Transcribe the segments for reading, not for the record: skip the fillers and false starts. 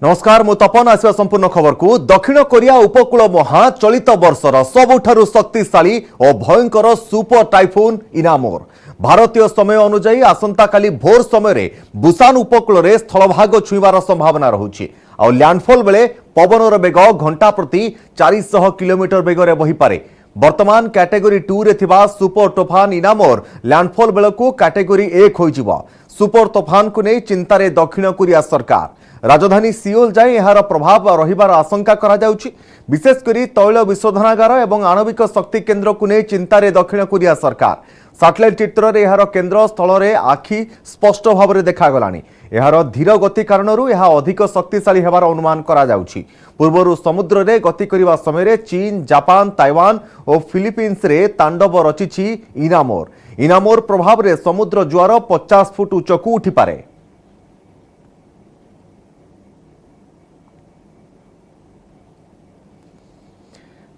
नमस्कार मु तपन आसवा संपूर्ण खबर को दक्षिण कोरिया उपकूल महा चलित वर्षर सबुठारु शक्तिशाली और भयंकर सुपर टाइफून इनामोर भारतीय समय अनुसार आसंता काली भोर समय बुसान उपकूल में स्थलभाग छुईबार संभावना रहुछि आ लैंडफॉल बेले पवनर बेग घंटा प्रति 400 किलोमीटर बेगर बहीपे वर्तमान कैटेगरी 2 रे थिबा सुपर तोफान इनामोर लैंडफॉल बेलू कैटेगरी 1 होइजिबो। सुपर तोफान को नहीं चिंतार दक्षिण कोरिया सरकार राजधानी सिओल जाए यार प्रभाव रहिबार आशंका करा जाउछि। विशेषकर तैल विशोधनागार एवं आणविक शक्ति केन्द्र को नहीं चिंतार दक्षिण कोरिया सरकार सैटेलाइट चित्र में यार केन्द्र स्थल में आखि स्पष्ट भाव में देखगलानी। यार धीर गति कारण यह अधिक शक्तिशाली होबार अनुमान करा जाउछि। पूर्वर समुद्र में गति करने समय चीन जापान ताइवान और फिलिपीन्स रे तांडव रचिछि इनामोर। इनामोर प्रभाव में समुद्र ज्वार 50 फुट उच्चकू उठिपारे।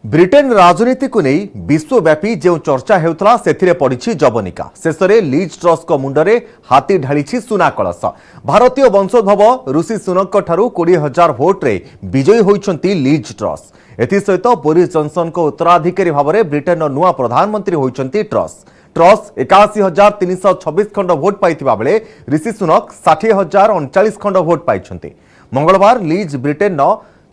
ब्रिटेन राजनीति को नहीं विश्वव्यापी जो चर्चा हेउतला सेथिरे पड़िछि जवनिका। शेष में लीज ट्रस को मुंडरे हाथी ढालिछि सुना कलश। भारतीय वंशोद्भव ऋषि सुनक ठारू 20,000 भोट रे विजयी होइछंती लीज ट्रस। एथिसहित बोरिस जॉनसन को उत्तराधिकारी भाव में ब्रिटेन नुआ प्रधानमंत्री होइछंती ट्रस। ट्रस 81,326 खंड भोट पाइथिबा बेले ऋषि सुनक 60,039 खंड भोट पाइछंती। मंगलवार लीज ब्रिटेन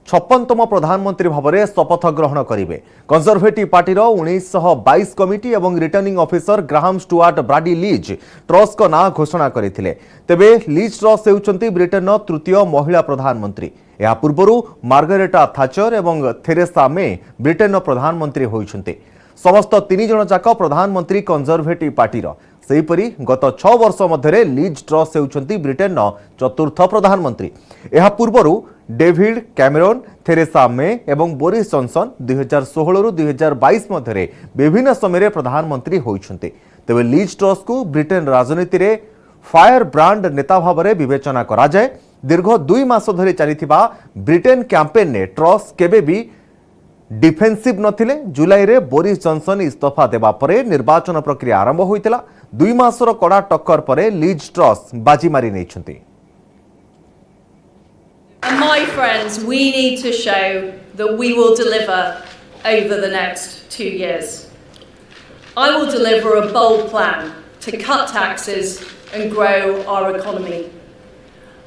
56तम प्रधानमंत्री भाव में शपथ ग्रहण करेंगे। कंजरभेटिव पार्टी 1922 कमिटी और returning officer Graham Stuart Brady lease truss को ना घोषणा करते। तेबे लीज ट्रस होउछंती ब्रिटेन तृतीय महिला प्रधानमंत्री। या पूर्व मार्गारेटा थाचर और थेरेसा मे ब्रिटेन प्रधानमंत्री होइछंती। समस्त 3 जन जाक प्रधानमंत्री कंजरभेटिव पार्टी। सेहीपरि गत 6 वर्ष मध्य लीज ट्रस होउछंती ब्रिटेन चतुर्थ प्रधानमंत्री। यह पूर्व डेविड कैमेरन थेरेसा मे एवं बोरिस जॉनसन 2016 रु 2022 मध्य विभिन्न समय प्रधानमंत्री होइछंती। तेबे लीज ट्रस को ब्रिटेन राजनीति रे फायर ब्रांड नेता भाव में विवेचना करा जाए। दीर्घ 2 मास धरी चलिथिबा ब्रिटेन कैंपेन ने ट्रस केबे भी डिफेंसिव नथिले। जुलाई रे बोरिस जॉनसन इस्तीफा देबा परे निर्वाचन प्रक्रिया आरंभ होइतिला। 2 मासर कड़ा टक्कर परे लीज ट्रस बाजी मारी नैछंती। And my friends, we need to show that we will deliver over the next 2 years. I will deliver a bold plan to cut taxes and grow our economy.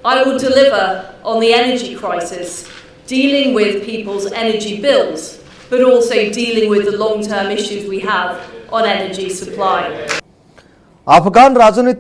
I will deliver on the energy crisis, dealing with people's energy bills, but also dealing with the long-term issues we have on energy supply. Afghan राजधानी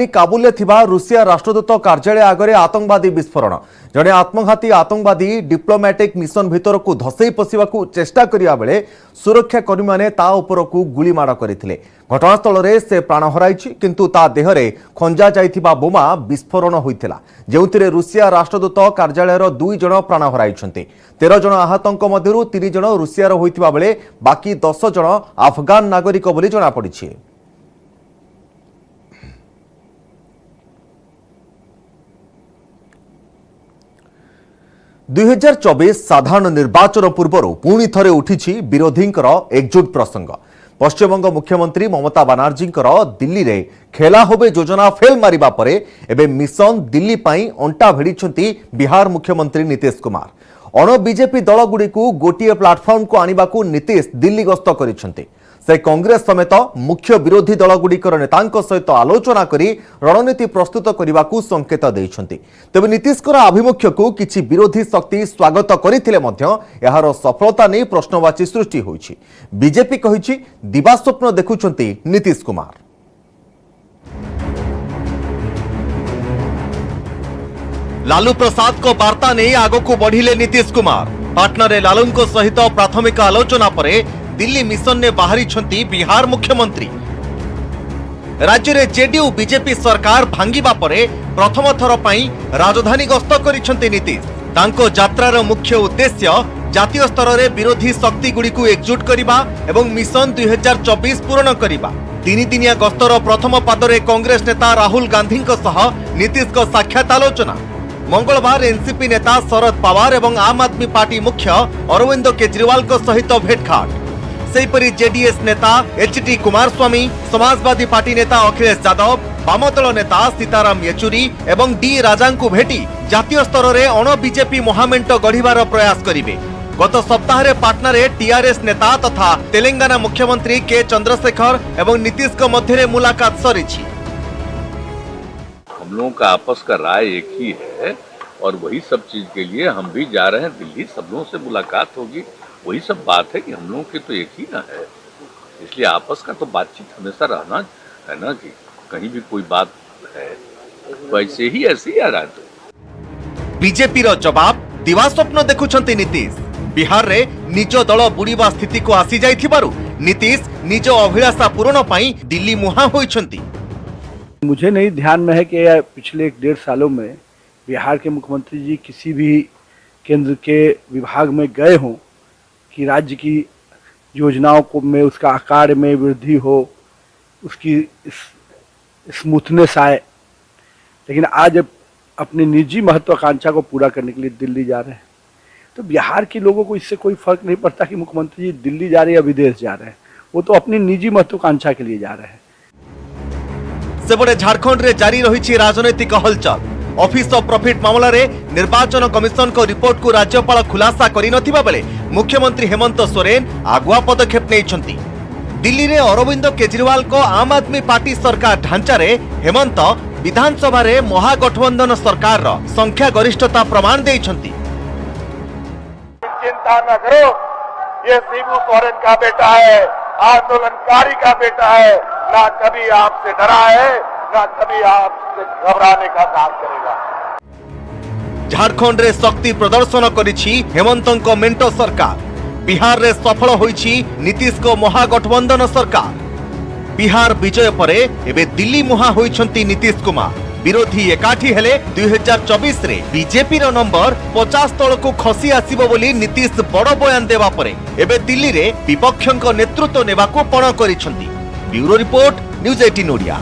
काबुल थिबा रुसिया राष्ट्रदूत कार्यालय आगरे आतंकवादी विस्फोरण। जड़े आत्मघाती आतंकवादी diplomatic mission भितर को धसई पशिबाकू चेष्टा करिया बेले सुरक्षाकर्मी माने ता उपरकू गुलीमाड़ करथिले। घटनास्थल में से प्राण हराइछि किंतु ता देहरे खंजा जाइथिबा बोमा विस्फोरण होइथिला जेउथिरे रुसिया राष्ट्रदूत कार्यालयर 2 जन प्राण हराइछन्ते। 13 जन आहतंक मध्यरु 3 जन रुसियार होइथिबा बेले बाकी 10 जन अफगान नागरिक बोली जणा पड़िछि। दुई 2024 साधारण निर्वाचन पूर्व पुणी थरे उठी विरोधी एकजुट प्रसंग। पश्चिमबंग मुख्यमंत्री ममता बानार्जी दिल्ली रे खेला होबे योजना फेल मारिबा परे एबे मिशन दिल्ली पाई अंटा भिड़ी बिहार मुख्यमंत्री नीतीश कुमार। अण बीजेपी दल गुड़ी को गोटे प्लाटफर्म को आनिबा को नीतीश दिल्ली गस्त करिसेंते। से कांग्रेस समेत मुख्य विरोधी दल गुड़िकर नेतांक सहित आलोचना करी रणनीति प्रस्तुत करने को संकेत देइछन्ति। तेबे नीतीशकर आभिमुख्य को किछि विरोधी शक्ति स्वागत करथिले मध्य यार सफलता नहीं प्रश्नवाची सृष्टि होइछि। बीजेपी कहिछि दिवास्वप्न देखुछन्ति नीतीश कुमार। लालू प्रसाद को वार्ता नहीं आगो को बढ़िले नीतीश कुमार। पाटना रे लालू सहित प्राथमिक आलोचना परे दिल्ली मिशन ने बाहरी छंती बिहार मुख्यमंत्री। राज्य रे जेडीयू बीजेपी सरकार भांगिबा परे प्रथम थर पई राजधानी गस्त करिसंती नीतीश। तांको यात्रार मुख्य उद्देश्य जातीय स्तर रे विरोधी शक्ति गुडी को एकजुट करिबा एवं मिशन 2024 पूर्ण करिबा। 3 दिनिया गस्तर प्रथम पादरे कांग्रेस नेता राहुल गांधी सह नीतीश को साक्षात आलोचना। मंगलवार एनसीपी नेता शरद पवार एवं आम आदमी पार्टी मुख्य अरविंद केजरीवाल सहित भेटघाट। सेहीपरि जेडीएस नेता एचटी कुमारस्वामी, समाजवादी पार्टी नेता अखिलेश यादव, वामदल नेता सीताराम येचुरी एवं डी राजा को भेटी जातीय स्तर में अण बीजेपी महामेंट गढ़िबार प्रयास करिवे। गत सप्ताह पाटना रे टीआरएस नेता तथा तेलंगाना मुख्यमंत्री के चंद्रशेखर एवं नीतीश के मध्य मुलाकात सरीछि। हम लोगों का आपस का राय एक ही है और वही सब चीज के लिए हम भी जा रहे हैं दिल्ली, सब लोगों से मुलाकात होगी। वही सब बात है कि हम लोगों की तो एक ही ना है, इसलिए आपस का तो बातचीत हमेशा रहना है ना, कि कहीं भी कोई बात है वैसे ही ऐसे ही आ रहा है। बीजेपी रो जवाब दिवा स्वप्न देखुछंती नीतीश। बिहार रे निज दल बुड़ीबा स्थिति को आसी जाइथिबारु नीतीश निज अभिलाषा पूरण पई दिल्ली मुहा होइछंती। मुझे नहीं ध्यान में है कि पिछले 1.5 सालों में बिहार के मुख्यमंत्री जी किसी भी केंद्र के विभाग में गए हों कि राज्य की योजनाओं को में उसका आकार में वृद्धि हो, उसकी स्मूथनेस आए। लेकिन आज अपनी निजी महत्वाकांक्षा को पूरा करने के लिए दिल्ली जा रहे हैं, तो बिहार के लोगों को इससे कोई फर्क नहीं पड़ता कि मुख्यमंत्री जी दिल्ली जा रहे हैं या विदेश जा रहे हैं, वो तो अपनी निजी महत्वाकांक्षा के लिए जा रहे हैं। सेबड़े झारखंड रे जारी रही राजनैतिक हलचल। ऑफिस ऑफ प्रॉफिट मामला रे निर्वाचन कमिशन को रिपोर्ट को राज्यपाल खुलासा करि नथिबा बेले मुख्यमंत्री हेमंत सोरेन आगुआ पदक्षेप नेइछंती। दिल्ली रे अरविंद केजरीवाल को आम आदमी पार्टी सरकार ढांचा रे हेमंत विधानसभा रे महागठबंधन सरकार रो संख्या गरिष्ठता प्रमाण देइछंती। चिंता न करो, ये शिबू सोरेन का बेटा है, आंदोलनकारी का बेटा है, ना कभी आपसे डरा है, ना कभी आपसे घबराने का काम करेगा। झारखंड रे शक्ति प्रदर्शन करिछि हेमंतଙ୍କ मेंटो सरकार। बिहार रे सफल होइछि नीतीश को महागठबंधन सरकार। बिहार विजय परे एबे दिल्ली मुहा होइछंती नीतीश कुमार। विरोधी एकाठी हेले 2024 रे बीजेपी रो नंबर 50 तल को खसी आसीबो बोली नीतीश बड़ बयान देवा परे एबे दिल्ली रे विपक्षक नेतृत्व नेबा को पण करिछंती। Bureau report, news 18 Odia.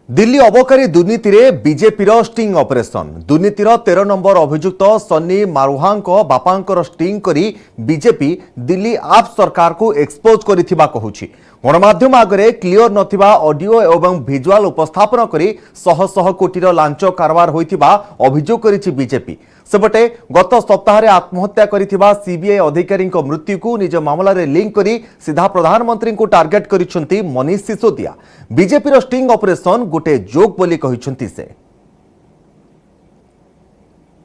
Delhi अबकारी दुर्नीति रे बीजेपी रो स्टिंग ऑपरेशन। दुर्नीतिर 13 नंबर अभियुक्त सन्नी मारुहांको बापांकर स्टिंग करी बीजेपी दिल्ली आप सरकार को एक्सपोज करिथिबा कहूछि। गणमाध्यम आगरे क्लियर नथिबा ऑडियो एवं विजुअल उपस्थापन करी शह शह कोटीर लांच कारबार होइथिबा अभियोग करिछि बीजेपी। सेपटे गत सप्ताह रे आत्महत्या करिथिबा सीबीआई अधिकारी मृत्यु को निज मामला रे लिंक करी सीधा प्रधानमंत्री को टार्गेट करिसंती मनीष सिसोदिया। बीजेपी रो स्टिंग ऑपरेशन गोटे जोक बोली कहिसंती से।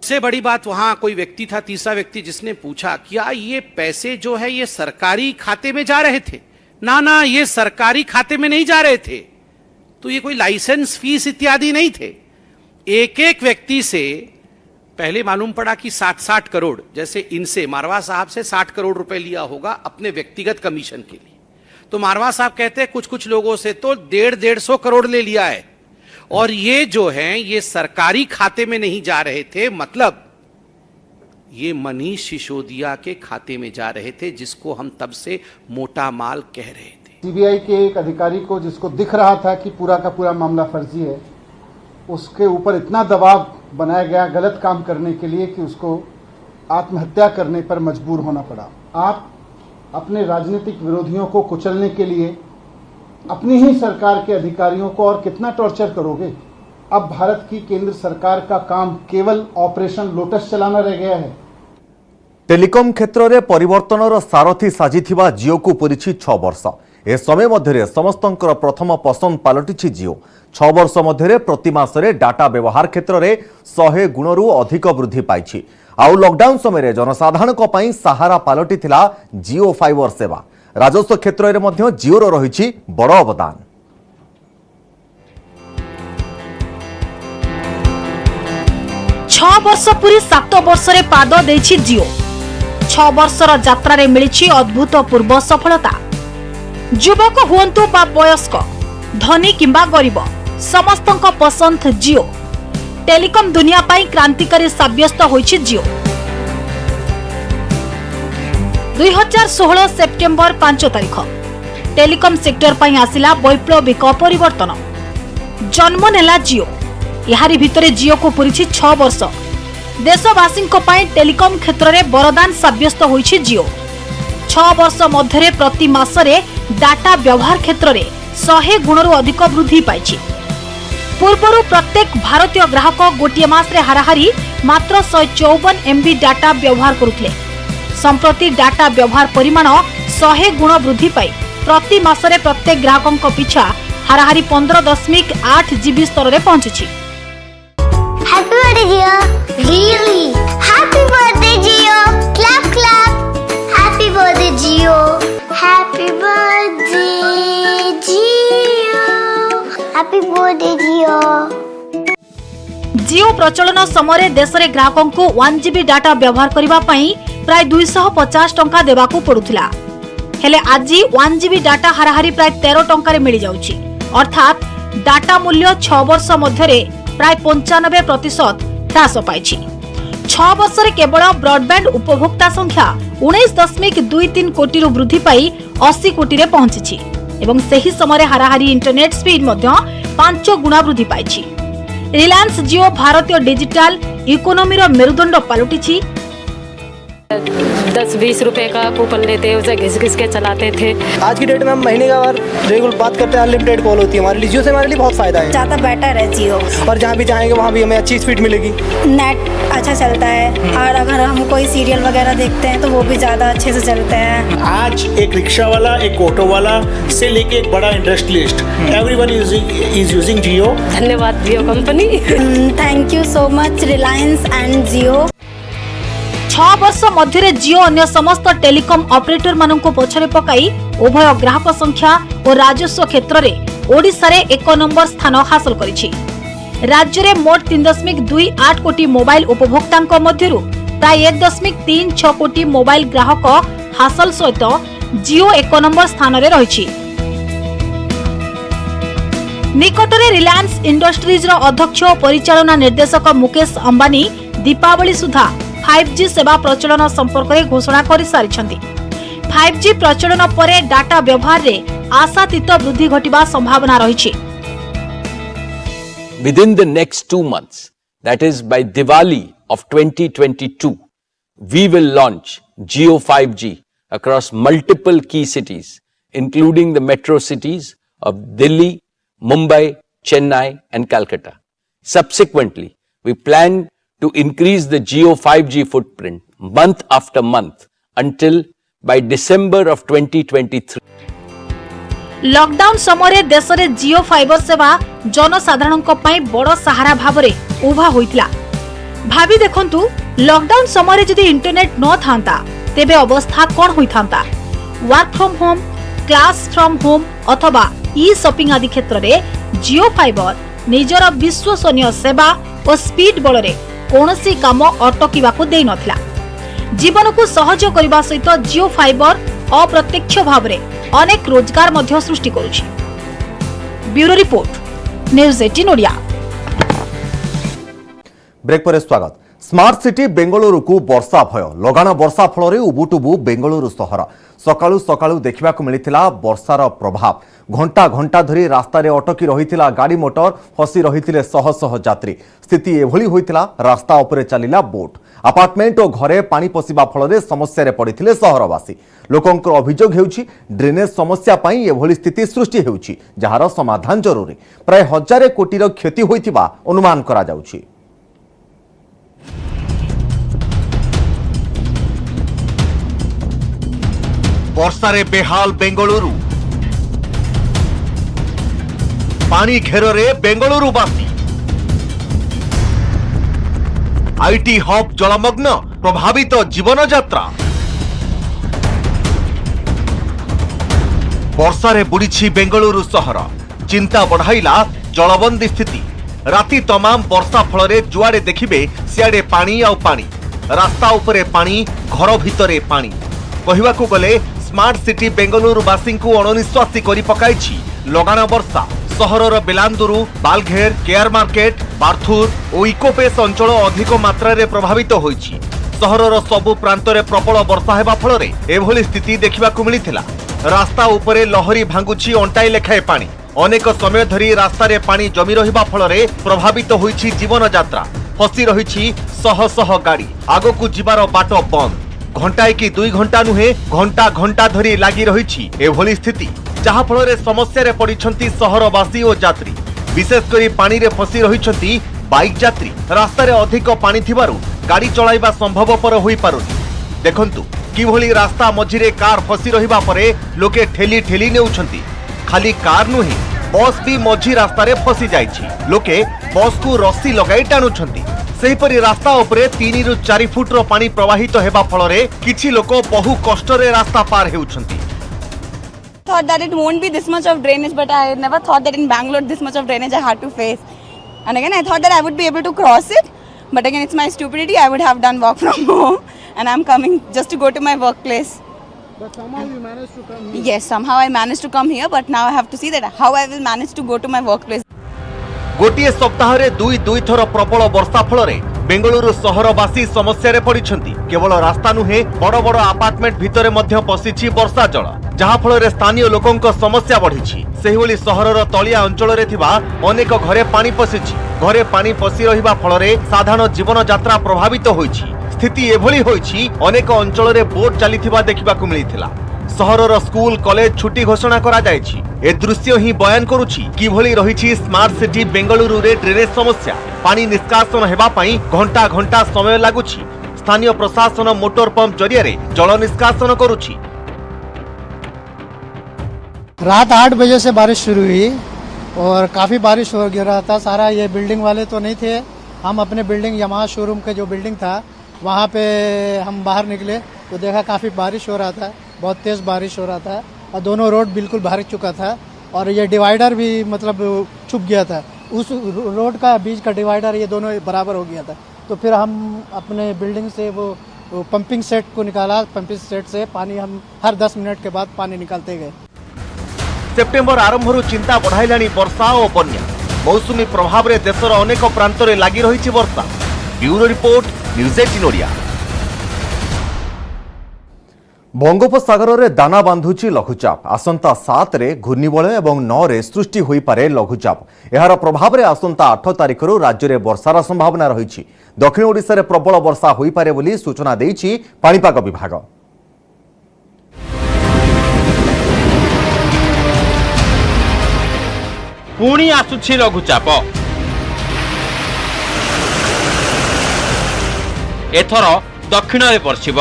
सबसे बड़ी बात वहां कोई व्यक्ति था, तीसरा व्यक्ति, जिसने पूछा क्या ये पैसे जो है ये सरकारी खाते में जा रहे थे? ना, ये सरकारी खाते में नहीं जा रहे थे, तो ये कोई लाइसेंस फीस इत्यादि नहीं थे। एक एक व्यक्ति से पहले मालूम पड़ा कि 60 करोड़, जैसे इनसे मारवा साहब से 60 करोड़ रुपए लिया होगा अपने व्यक्तिगत कमीशन के लिए। तो मारवा साहब कहते हैं कुछ लोगों से तो 150 करोड़ ले लिया है, और ये जो है ये सरकारी खाते में नहीं जा रहे थे, मतलब ये मनीष सिसोदिया के खाते में जा रहे थे, जिसको हम तब से मोटा माल कह रहे थे। सीबीआई के एक अधिकारी को, जिसको दिख रहा था कि पूरा का पूरा मामला फर्जी है, उसके ऊपर इतना दबाव बनाया गया गलत काम करने के लिए कि उसको आत्महत्या करने पर मजबूर होना पड़ा। आप अपने राजनीतिक विरोधियों को कुचलने के लिए अपनी ही सरकार के अधिकारियों को और कितना टॉर्चर करोगे? अब भारत की केंद्र सरकार का काम केवल ऑपरेशन लोटस चलाना रह गया है। टेलीकॉम क्षेत्र में परिवर्तन सारथी साजिथिबा जियो को पूरी 6 वर्ष। ए समय मध्य समस्तंकर प्रथम पसंद पलटि जियो। 6 वर्ष मध्य प्रति मासरे डाटा व्यवहार क्षेत्र में 100 गुणरू अधिक वृद्धि पाई। आउ लॉकडाउन समय जनसाधारण सहारा पलटि जियो फाइबर सेवा। राजस्व क्षेत्र में मध्य जियोर रही बड़ अवदान। वर्ष पूरी 7 वर्ष रे पाद देछि जियो। 6 वर्षर यात्रा रे मिलिछि अद्भुतपूर्व सफलता। युवक हुअन्तु बा वयस्क, धनी किंबा गरीब, समस्तंक पसंद जियो। टेलीकॉम दुनिया पाई क्रांतिकारी साब्यस्त होइछि जियो। 2016 सेप्टेम्बर 5 तारिख टेलीकॉम सेक्टर पाई आसिला वैप्लविक परिवर्तन। जन्म नेला जियो। यारी भितरे जियो को पूरी 6 वर्ष। देशवासी टेलीकॉम क्षेत्र में वरदान साब्यस्त होइछि जियो। 6 6 वर्ष मध्य प्रति मासरे डाटा व्यवहार क्षेत्र में 100 गुणरू अधिक वृद्धि पाई। पूर्वर प्रत्येक भारतीय ग्राहक गोटे मासरे हाराहारी मात्र 154 MB डाटा व्यवहार करुथिले। संप्रति डाटा व्यवहार परिमाण 100 गुण वृद्धि पाई प्रति मासरे प्रत्येक ग्राहकों पिछा हाराहारी 15.8 GB स्तर में पहुंची। Happy birthday, Gio! Really? Happy birthday, Gio! Clap, clap! Happy birthday, Gio! Happy birthday, Gio! Happy birthday, Gio! जियो प्रचलन समय देश में ग्राहकों को 1 GB डाटा व्यवहार करने प्राय 250 टंका देवाकू पड़ुथिला। हेले आज 1 GB डाटा हाराहारी प्राय 13 टंका रे मिली जाउची। अर्थात डाटा मूल्य 6 वर्ष मध्य प्राय 95% ह्रास पाइछि। 6 वर्ष रे केवल ब्रॉडबैंड उपभोक्ता संख्या 19.23 कोटी रु वृद्धि पाई 80 कोटी रे पहुंची एवं सही समय हाराहारी इंटरनेट स्पीड मध्य 5 गुणा वृद्धि पाइछि। रिलायंस जियो भारतीय डिजिटल इकोनॉमी रो मेरुदंड पलटिछि। 10-20 रुपए का कूपन लेते उसे घिस घिस के चलाते थे। आज की डेट में हम महीने का बार रेगुलर बात करते हैं, अनलिमिटेड कॉल होती है हमारे लिए। जियो से हमारे लिए बहुत फायदा है, ज़्यादा बेटर है जियो। और जहाँ भी चाहेंगे वहाँ भी हमें अच्छी स्पीड मिलेगी। नेट अच्छा चलता है और अगर हम कोई सीरियल वगैरह देखते हैं तो वो भी ज़्यादा अच्छे से चलते हैं। आज एक रिक्शा वाला, एक ऑटो वाला से लेके एक बड़ा industrialist, everyone is using Jio. धन्यवाद Jio company. Thank you so much Reliance and Jio. 6 वर्ष मध्य जियो अन्य समस्त टेलीकॉम ऑपरेटर मानक पछरे पकाई उभय ग्राहक संख्या और राजस्व क्षेत्र में ओडिशा रे 1 नंबर स्थान हासिल करिछि। राज्य रे मोट 3.28 कोटी मोबाइल उपभोक्तांक मध्यरु प्राय 1.36 कोटी मोबाइल ग्राहक हासिल सहित जियो 1 नंबर स्थान रे रहिछि। निकटरे रिलायंस इंडस्ट्रीज रो अध्यक्ष और परिचालना निर्देशक मुकेश अंबानी दीपावली सुधा 5G सेवा प्रचलन संपर्क में घोषणा कर सारी। 5G प्रचलन पर डाटा व्यवहार रे आशातीत वृद्धि घटिबा संभावना रही। Within the next 2 months, that is by Diwali of 2022, we will launch Jio 5G across multiple key cities, including the metro cities of Delhi, Mumbai, Chennai and Calcutta. Subsequently, we plan to increase the Jio 5G footprint month after month until by December of 2023. Lockdown समय देश में जियो fibre सेवा जनसाधारण बड़ सहारा भाव में उभा होइतिला। भाभी देखंतु लॉकडाउन समय जदि इंटरनेट न थांता तेबे अवस्था कौन होई थांता। Work from home, class from home अथवा ई शॉपिंग आदि क्षेत्र में जियो फाइबर निजर विश्वसनीय सेवा और स्पीड बल रे कोनोसी काम अटकिबाकू देई नथिला। जीवन को सहज करबा सहित जियो फाइबर अप्रत्यक्ष भाव में अनेक रोजगार मध्य सृष्टि करुछि। Bureau report, news 18 Odia. Break पर स्वागत। स्मार्ट सिटी बेंगलुरु को वर्षा भय, लगाण वर्षा फल उबुटुबु बेंगलुरु सहर। सकाळु सकाळु देखिबाकू मिलिथिला वर्षार प्रभाव। घंटा घंटा धरी रास्ता रे अटकी रहिथिला गाड़ी मोटर, फसी रहिथिले शह शह यात्री। स्थिति एभली होइथिला रास्ता उपरे चलिला बोट। अपार्टमेंट और घरे पानी पशिबा फल समस्या रे पड़िथिले सहरवासी। लोकंकर अभियोग हेउछि ड्रेनेज समस्या पई एभली स्थिति सृष्टि हेउछि, जहार समाधान जरूरी। प्राय 1000 कोटीर क्षति होइथिबा अनुमान करा जाउछि। वर्षारे बेहाल बेंगलुरु, पानी घेरे बेंगलुरुवासी। आईटी हब जलमग्न, प्रभावित जीवन यात्रा। वर्षारे बुड़ीछि बेंगलुरु सहर, चिंता बढ़ाइला जलबंदी स्थिति। राति तमाम वर्षा फल जुआड़े देखिबे सियाड़े पानी आउ पानी, रास्ता उपरे पानी, घर भितरे पानी। कहिबाकू गले स्मार्ट सिटी बेंगलुरुवासी को अणनिश्वासी करि पकाइछि लगाण वर्षा। सहरर बेलांदुरु, बालघेर, केआर मार्केट, बार्थुर और इकोपेस अंचल अधिक मात्रा रे प्रभावित होइछि। सहरर सबु प्रांतरे प्रबल वर्षा हेबा फलरे एभली स्थिति देखिबाकू मिलिथिला। रास्ता उपरे लहरी भांगुछि अंटाई लेखाए पानी। अनेक समय धरी रास्ता रे पानी जमी रहिबा फलरे प्रभावित होइछि जीवन यात्रा। फसी रहिछि शह शह गाड़ी, आगकू जिबार बाट बंद। घंटाए कि 2 घंटा नुहे घंटा घंटा धरी लगी रही एभली स्थिति जहा फल समस्या पड़िछंती सहरवासी और यात्री विशेषकर पानी रे फसी रही बाइक यात्री रास्ता रे अधिक पानी थिबारु गाड़ी चलाइबा संभवपर होई पारुनी। देखंतु किभली रास्ता मझिरे कार फसी रहिबा परे लोके ठेली ठेली नेउछंती। खाली कार नुहे बस भी मझी रास्ता रे फसी जाइछि। लोके बस को रस्सी लगाई टाणुछंती। सेहीपरि रास्ता उपरे 3 रु 4 फुट रो पानी प्रवाहित हेबा फलरे किछि लोक बहु कष्ट रे रास्ता पार हेउछंती। Thought that it won't be this much of drainage, but I never thought that in Bangalore this much of drainage I had to face. And again, I thought that I would be able to cross it, but again, it's my stupidity. I would have done work from home, and I'm coming just to go to my workplace. But somehow you managed to come here. Yes, somehow I managed to come here, but now I have to see that how I will manage to go to my workplace. गोटे सप्ताह रे दुई थर प्रबल वर्षा फल बेंगलुरु सहरवासी समस्या रे पड़िछंती। केवल रास्ता नुहे बड़ बड़ अपार्टमेंट भितरे मध्य पशिछि वर्षा जल जहा फल स्थानीय लोकंक समस्या बढ़िछि। सेहिभली सहरर तलिया अंचल रे थिबा अनेक घरे पानी पशिछि। घरे पानी पशि रहिबा फल रे साधारण जीवन यात्रा प्रभावित होइछि। स्थिति एभली होइछि अनेक अंचल रे बोट चलिथिबा देखिबाकू मिलिथिला। सहरर स्कूल कॉलेज छुट्टी घोषणा करा जायछि। ए दृश्य ही बयान करुछि किभली रहिछि स्मार्ट सिटी बेंगलुरु रे ड्रेनेज समस्या। पानी निष्कासन हेबा पई घंटा घंटा समय लागुछि। स्थानीय प्रशासन मोटर पंप जरिया रे जल निष्कासन करुछि। रात 8 बजे से बारिश शुरू हुई और काफ़ी बारिश हो गिरा था। सारा ये बिल्डिंग वाले तो नहीं थे, हम अपने बिल्डिंग यमाहा शोरूम का जो बिल्डिंग था वहाँ पे हम बाहर निकले तो देखा काफ़ी बारिश हो रहा था, बहुत तेज़ बारिश हो रहा था और दोनों रोड बिल्कुल भर चुका था और ये डिवाइडर भी मतलब छुप गया था। उस रोड का बीच का डिवाइडर ये दोनों बराबर हो गया था। तो फिर हम अपने बिल्डिंग से वो पंपिंग सेट को निकाला। पंपिंग सेट से पानी हम हर 10 मिनट के बाद पानी निकालते गए। सेप्टेम्बर आरंभरू चिंता बढ़ाइलाणी वर्षा और बन्या। मौसुमी प्रभाव रे देशर अनेक प्रांत रे लागि रहिछि वर्षा। Bureau report news 18 Odia. बंगोपसागर रे दाना बांधुची लघुचाप। आसंता 7 रे घूर्णिबलय एवं 9 रे सृष्टि होई पारे लघुचाप। एहार प्रभाव रे आसंता 8 तारिख रु राज्य रे वर्षार संभावना रहिछि। दक्षिण ओडिसा रे प्रबल वर्षा होई पारे बोली सूचना देइछि पाणीपाग विभाग। पुणी आसुछि लघुचाप। एथर दक्षिण रे वर्षिब।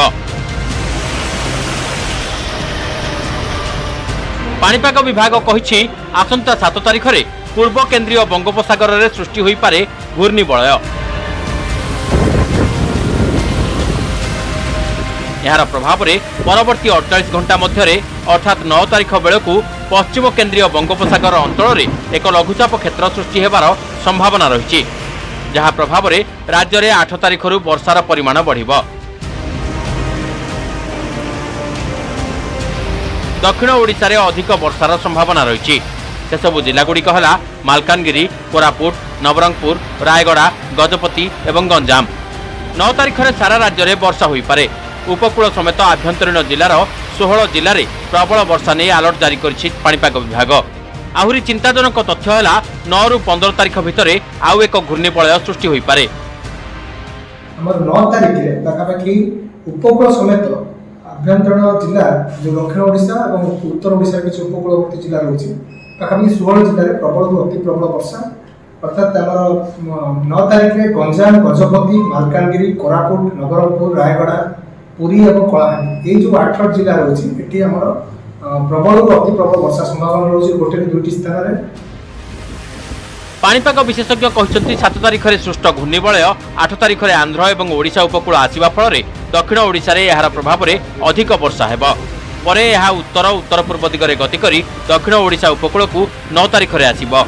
पाणीपाग विभाग कहिछि आसंता 7 तारिख रे पूर्व केंद्रीय बंगोपसागर रे सृष्टि होई पारे घूर्णिबलय। यार प्रभाव रे परवर्ती 48 घंटा मध्य अर्थात 9 तारिख बेलू पश्चिम केंद्रीय बंगोपसागर अंचल रे एक लघुचाप क्षेत्र सृष्टि हेबार संभावना रही, जहा प्रभाव रे राज्य रे 8 तारिख रु वर्षार परिमाण बढ़िबो। दक्षिण ओडिशा रे अधिक वर्षार संभावना रही। सेसबू जिलागुड़िक है मालकानगिरी, कोरापुट, नवरंगपुर, रायगड़ा, गजपति एवं गंजाम। 9 तारिख रे सारा राज्य रे वर्षा होई पारे। उपकूल समेत आभ्यंतरीण जिलार 16 जिले में प्रबल वर्षा नहीं अलर्ट जारी करिछि पाणीपाग विभाग। आहुरी चिंताजनक तथ्य है 9 रु 15 तारिख भितर आउ एक घूर्णिबलय सृष्टि होई पारे। 9 तारिख रे पाखापाखि उपकूल समेत आभ्यंतरीण जिला जो दक्षिण ओडिशा और उत्तर ओडिशा किसी उपकूलवर्ती जिला रही पाखापाखि 16 जिले में प्रबल अति प्रबल वर्षा अर्थात 9 तारिख में गंजाम, गजपति, मालकानगिरी, कोरापुट, नवरंगपुर, रायगड़ा, पुरी और कलाहांडी ये जो 8 जिला रही ये प्रबल अति प्रबल वर्षा संभावना रही गोटे 2टी स्थान में। पाणीपाग विशेषज्ञ कहते 7 तारिख में सृष्ट घूर्णिबलय 8 तारिख में आंध्र और ओडिशा उपकूल आसवा फल दक्षिण ओडिशा रे यार प्रभाव में अधिक वर्षा हेबो। परे यह उत्तर उत्तर पूर्व दिगरे गति करी दक्षिण ओडिशा उपकूल को 9 तारिख में आसिबो।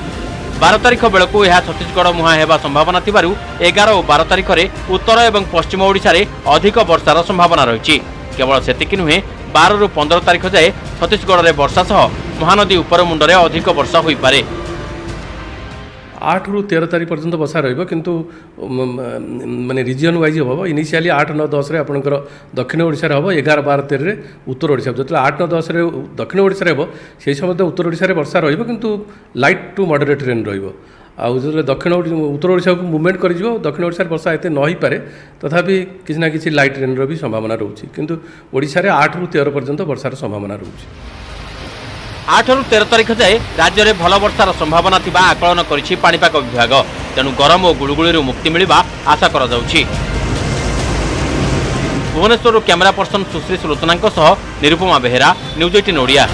12 तारिख बेलू यह छत्तीसगढ़ मुहां हेबा संभावना थिबारु 11 और 12 तारिख में उत्तर और पश्चिम ओडिशा रे अधिक वर्षार संभावना रही। केवल सेतिक नुहे 12 रु 15 तारिख जाए छत्तीसगढ़ में वर्षा सह महानदी उपर मुंडरे अधिक वर्षा होई पारे। 8 रु 13 तारिख पर्यंत वर्षा रहिबो, किंतु माने रीजन वाइज हम इनिशियली 8, 9, 10 रे आपनकर दक्षिण ओडिशा रे हम 11, 12, 13 रे उत्तर ओडिशा जो 8, 9, 10 रे दक्षिण ओडिशा रे हम से समय उत्तर ओडिशा रे वर्षा रहिबो, किंतु लाइट टू मॉडरेट रेन रहिबो। जो दक्षिण उत्तर ओडिशा को मुवमेंट कर दक्षिण ओडिशा वर्षा एत नई पारे तथापि किसी ना किसी लाइट रेन भी संभावना रोचे किंतु ओडिशा रे 8 ରୁ 13 पर्यंत वर्षार संभावना रोचे 8 ରୁ 13 तारिख जाए राज्य में भल वर्षार संभावना थिबा आकलन करिछि पाणीपाग विभाग तेणु गरम और गुळुगुळीरू मुक्ति मिलिबा आशा करा जाउछि। भुवनेश्वर कैमेरा पर्सन सुश्री सुलोचना सह निरुपमा बेहेरा न्यूज 18 ओडिया।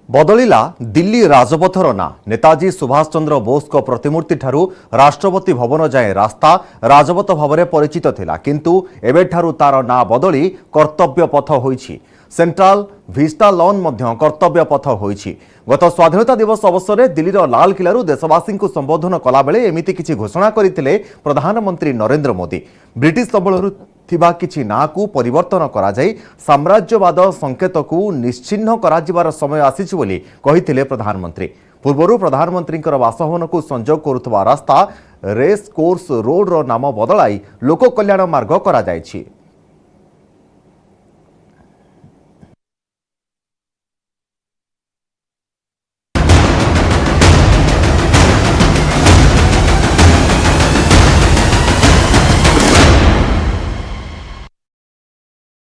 बदलिला दिल्ली राजपथर ना नेताजी सुभाष चंद्र बोस को प्रतिमूर्ति ठारू राष्ट्रपति भवन जाए रास्ता राजपथ भाव में परिचित थिला किंतु एबे ठारू तार ना बदली कर्तव्य पथ होईछि। सेंट्रल विस्टा लॉन मध्य कर्तव्य पथ होईछि। गत स्वाधीनता दिवस अवसर में दिल्लीर लाल किलारू देशवासी को संबोधन कला बेले एमिति किछि घोषणा करथिले प्रधानमंत्री नरेंद्र मोदी। ब्रिटिश अमलरू थिबा किछि ना को परिवर्तन करा जाई साम्राज्यवाद संकेत को निश्चिह्न कराजिबार समय आसीछि बोली कहिथिले प्रधानमंत्री। पूर्वरु प्रधानमंत्री बासभवन को संजोग करुथबा रास्ता रेस कोर्स रोड रो नाम बदलाई लोक कल्याण मार्ग करा जायछि।